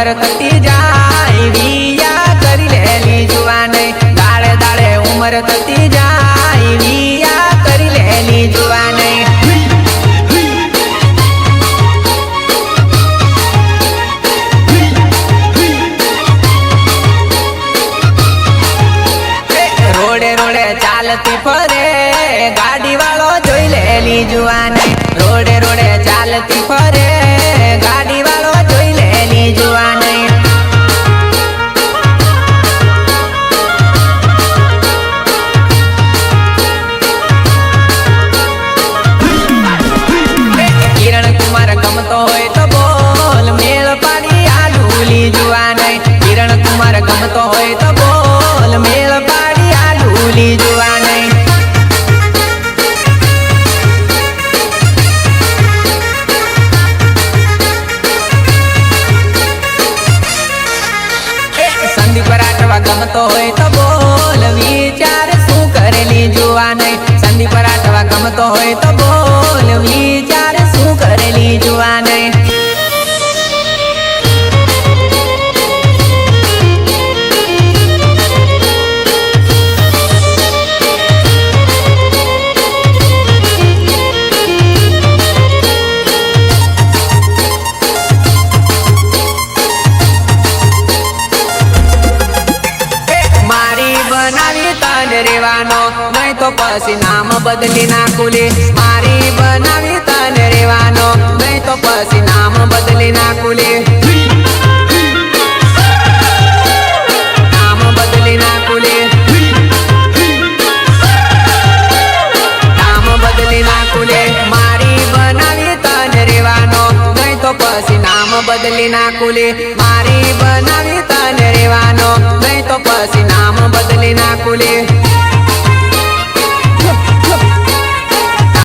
उमर थती जाए विया करी लेली जुवाने दाड़े दाड़े उमर थती जाए विया करी लेली जुवाने रोडे रोडे चालती फरे गाड़ी वालो जोई लेली जुवाने रोडे रोडे चालती फरे गाड़ी वालो जोई लेली जुवाने किरण कुमार गमतो होय तो बोल मेल पाड़ी आलूली जुवाने किरण कुमार गमतो होय तो बोल मेल पाड़ी आलूली जुवाने संदीप राठवा गमतो होय तो बोल विचार शू करेली जुवाने संदीप राठवा गमतो होय तो बोल विचार शू करेली जुवाने रेवानो नहीं तो पसी नाम बदली नाखुले मारी बनावी तन रेवानो नहीं तो पसी नाम बदली नाखुले नाम बदली नाखुले नाम बदली नाखुले मारी बनावी तन रेवानो नहीं तो पसी नाम बदली नाखुले मारी बनावी तन रेवानो नहीं तो पसी